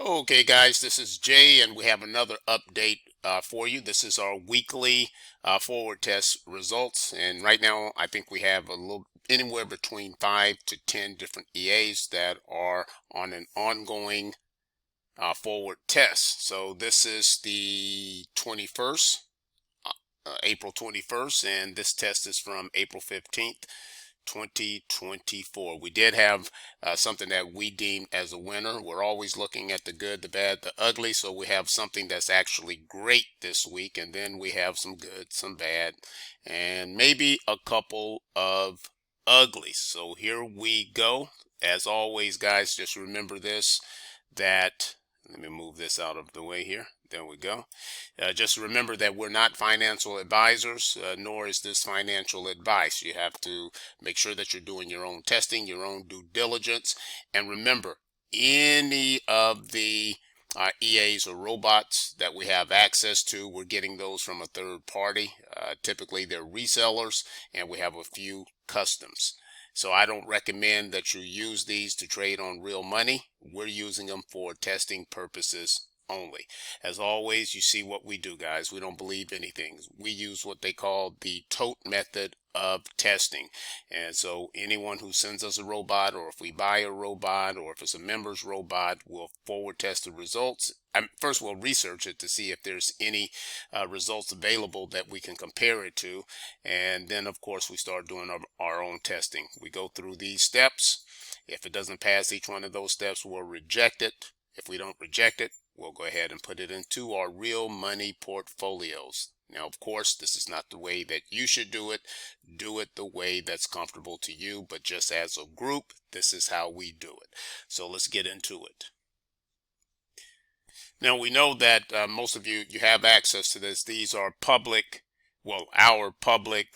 Okay, guys, this is Jay, and we have another update for you. This is our weekly forward test results, and right now I think we have a little anywhere between 5 to 10 different EAs that are on an ongoing forward test. So this is the 21st, April 21st, and this test is from April 15th. 2024. We did have something that we deem as a winner. We're always looking at the good, the bad, the ugly. So we have something that's actually great this week, and then we have some good, some bad, and maybe a couple of uglies. So here we go. As always, guys, just remember this, that let me move this out of the way here. There we go. Just remember that we're not financial advisors, nor is this financial advice. You have to make sure that you're doing your own testing, your own due diligence. And remember, any of the EAs or robots that we have access to, we're getting those from a third party. Typically, they're resellers, and we have a few customs. So I don't recommend that you use these to trade on real money. We're using them for testing purposes only. As always, you see what we do, guys. We don't believe anything. We use what they call the tote method of testing. And so anyone who sends us a robot, or if we buy a robot, or if it's a member's robot, we'll forward test the results. First, we'll research it to see if there's any results available that we can compare it to. And then, of course, we start doing our own testing. We go through these steps. If it doesn't pass each one of those steps, we'll reject it. If we don't reject it, we'll go ahead and put it into our real money portfolios. Now, of course, this is not the way that you should do it. Do it the way that's comfortable to you, but just as a group, this is how we do it. So let's get into it. Now, we know that most of you have access to this. These are public, well, our public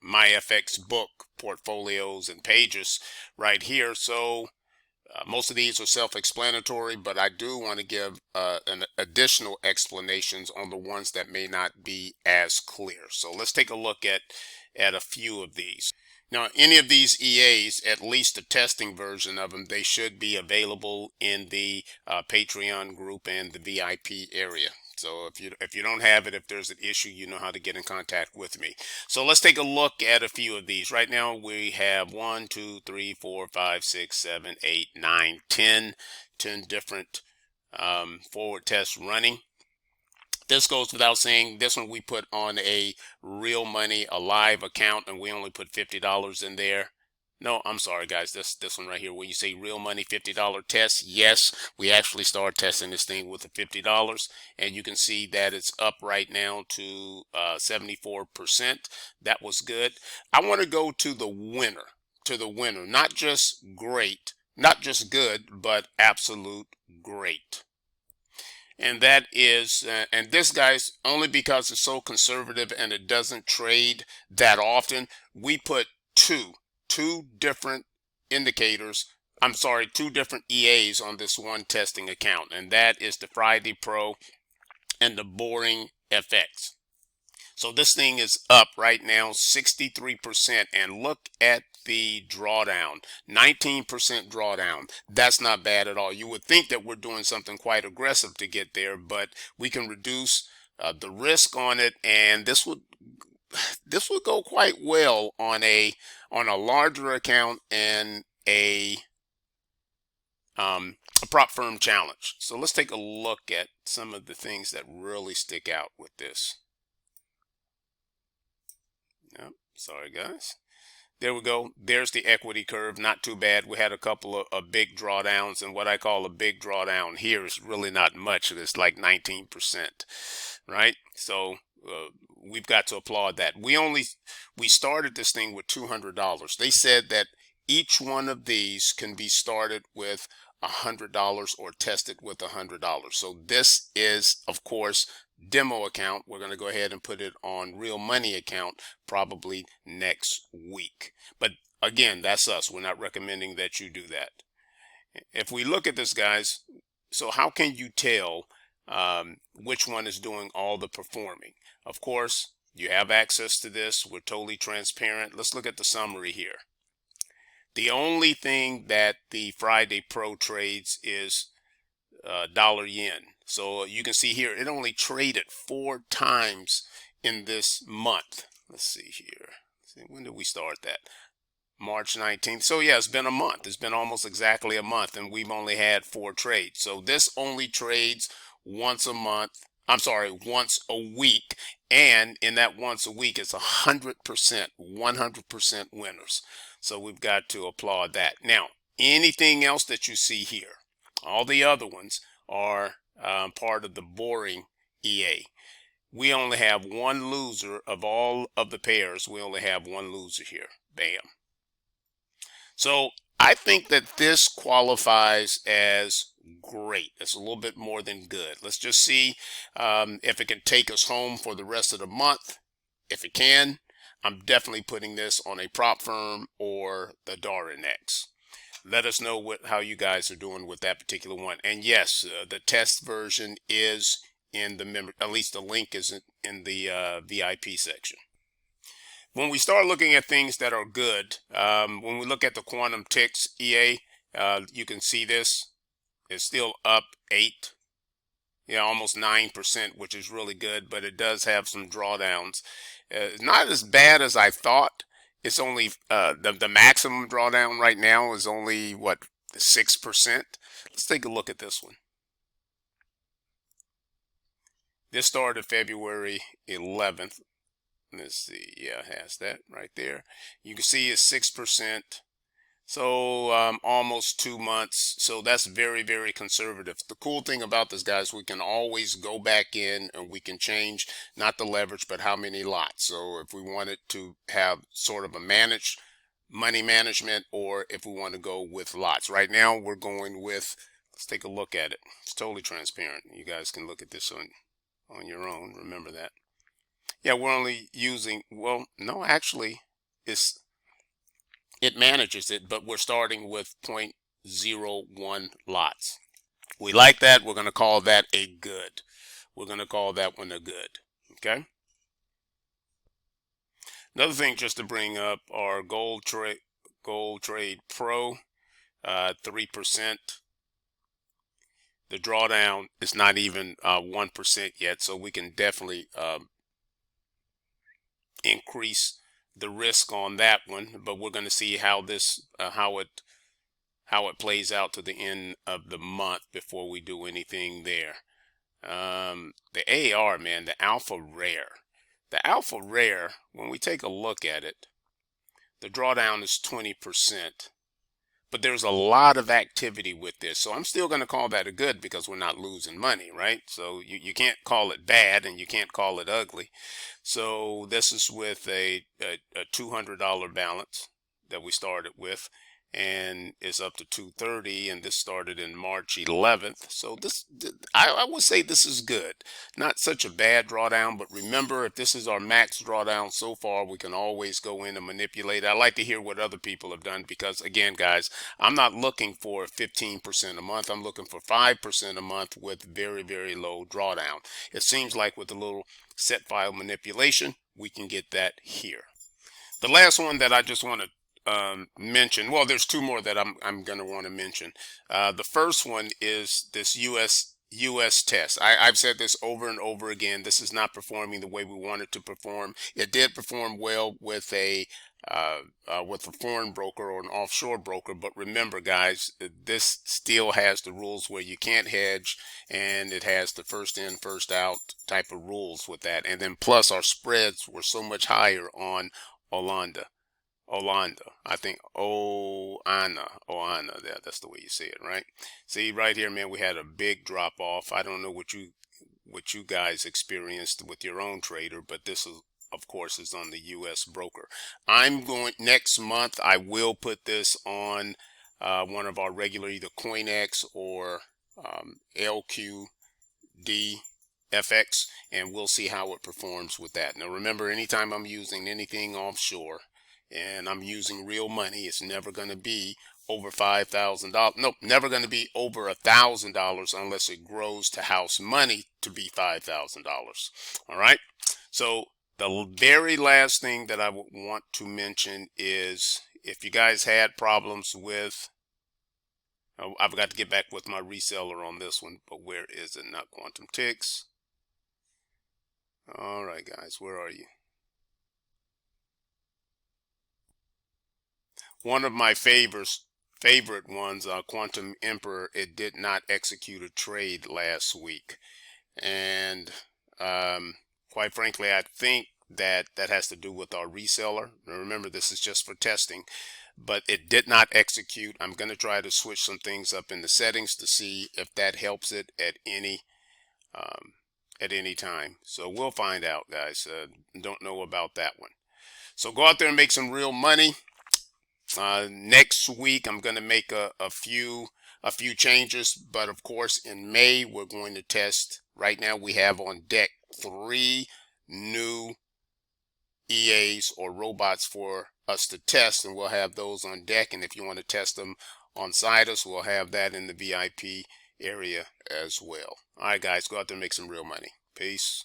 MyFX book portfolios and pages right here. So most of these are self-explanatory, but I do want to give an additional explanations on the ones that may not be as clear. So let's take a look at a few of these. Now, any of these EAs, at least a testing version of them, they should be available in the Patreon group and the VIP area. So if you don't have it, if there's an issue, you know how to get in contact with me. So let's take a look at a few of these. Right now we have 1, 2, 3, 4, 5, 6, 7, 8, 9, 10 different forward tests running. This goes without saying. This one we put on a real money, a live account, and we only put $50 in there. No, I'm sorry, guys. This one right here, when you say real money $50 test, yes, we actually started testing this thing with the $50, and you can see that it's up right now to 74%. That was good. I want to go to the winner, not just great, not just good, but absolute great. And that is, and this, guys, only because it's so conservative and it doesn't trade that often, we put two different indicators, two different EAs on this one testing account, and that is the Friday Pro and the Boring FX. So this thing is up right now 63%, and look at the drawdown, 19% drawdown. That's not bad at all. You would think that we're doing something quite aggressive to get there, but we can reduce the risk on it, and this would go quite well on a larger account and a prop firm challenge. So let's take a look at some of the things that really stick out with this. Yep, sorry guys. There we go. There's the equity curve. Not too bad. We had a couple of big drawdowns, and what I call a big drawdown here is really not much. It's like 19%, right? So we've got to applaud that. We started this thing with $200. They said that each one of these can be started with $100 or tested with $100. So this is, of course, demo account. We're going to go ahead and put it on real money account probably next week. But again, that's us. We're not recommending that you do that. If we look at this, guys, so how can you tell which one is doing all the performing? Of course, you have access to this. We're totally transparent. Let's look at the summary here. The only thing that the Friday Pro trades is dollar yen. So you can see here, it only traded 4 times in this month. Let's see here. When did we start that? March 19th. So yeah, it's been a month. It's been almost exactly a month, and we've only had 4 trades. So this only trades once a month. I'm sorry, once a week. And in that once a week, it's 100% winners. So we've got to applaud that. Now, anything else that you see here, all the other ones are part of the boring EA. We only have one loser of all of the pairs. We only have one loser here. Bam. So I think that this qualifies as great. It's a little bit more than good. Let's just see if it can take us home for the rest of the month. If it can, I'm definitely putting this on a prop firm or the DAR index. Let us know how you guys are doing with that particular one. And yes, the test version is in the member, at least the link is in the VIP section. When we start looking at things that are good, when we look at the quantum ticks EA, you can see this is still up 8, almost 9%, which is really good, but it does have some drawdowns. It's not as bad as I thought. It's only the maximum drawdown right now is only what, 6%. Let's take a look at this one. This started February 11th. Let's see, yeah, it has that right there. You can see it's 6%. So almost 2 months. So that's very, very conservative. The cool thing about this, guys, we can always go back in and we can change not the leverage, but how many lots. So if we wanted to have sort of a managed money management, or if we want to go with lots. Right now we're going with, let's take a look at it. It's totally transparent. You guys can look at this on your own. Remember that. Yeah, we're only using, well, no, actually it manages it, but we're starting with 0.01 lots. We like that. We're going to call that a good. We're going to call that one a good. Okay. Another thing just to bring up our Gold Trade Pro, 3%. The drawdown is not even 1% yet, so we can definitely increase the risk on that one, but we're going to see how this how it plays out to the end of the month before we do anything there. The AR, man, the alpha rare, when we take a look at it, the drawdown is 20%, but there's a lot of activity with this, so I'm still going to call that a good because we're not losing money, right? So you can't call it bad and you can't call it ugly. So this is with a $200 balance that we started with, and it's up to 230, and this started in March 11th. So this, I would say this is good. Not such a bad drawdown, but remember, if this is our max drawdown so far, we can always go in and manipulate. I like to hear what other people have done because, again, guys, I'm not looking for 15% a month. I'm looking for 5% a month with very, very low drawdown. It seems like with a little set file manipulation, we can get that here. The last one that I just want to mention, well, there's 2 more that I'm going to want to mention. The first one is this US test. I've said this over and over again. This is not performing the way we want it to perform. It did perform well with a foreign broker or an offshore broker, but remember, guys, this still has the rules where you can't hedge, and it has the first in, first out type of rules with that. And then plus our spreads were so much higher on Olanda, I think Oana, that's the way you say it, right? See right here, man, we had a big drop off. I don't know what you guys experienced with your own trader, but this is, of course, is on the US broker. I'm going next month, I will put this on one of our regular either CoinEx or LQD FX, and we'll see how it performs with that. Now remember, anytime I'm using anything offshore and I'm using real money, it's never going to be over $5,000. Nope, never going to be over $1,000 unless it grows to house money to be $5,000. All right. So the very last thing that I would want to mention is if you guys had problems with I've got to get back with my reseller on this one, but where is it? Not quantum ticks. All right, guys, where are you? One of my favorite ones, Quantum Emperor, it did not execute a trade last week. And quite frankly, I think that has to do with our reseller. Now, remember, this is just for testing, but it did not execute. I'm going to try to switch some things up in the settings to see if that helps it um, at any time. So we'll find out, guys. Don't know about that one. So go out there and make some real money. Next week, I'm going to make a few changes, but of course, in May, we're going to test. Right now, we have on deck 3 new EAs or robots for us to test, and we'll have those on deck. And if you want to test them on site us, we'll have that in the VIP area as well. All right, guys, go out there and make some real money. Peace.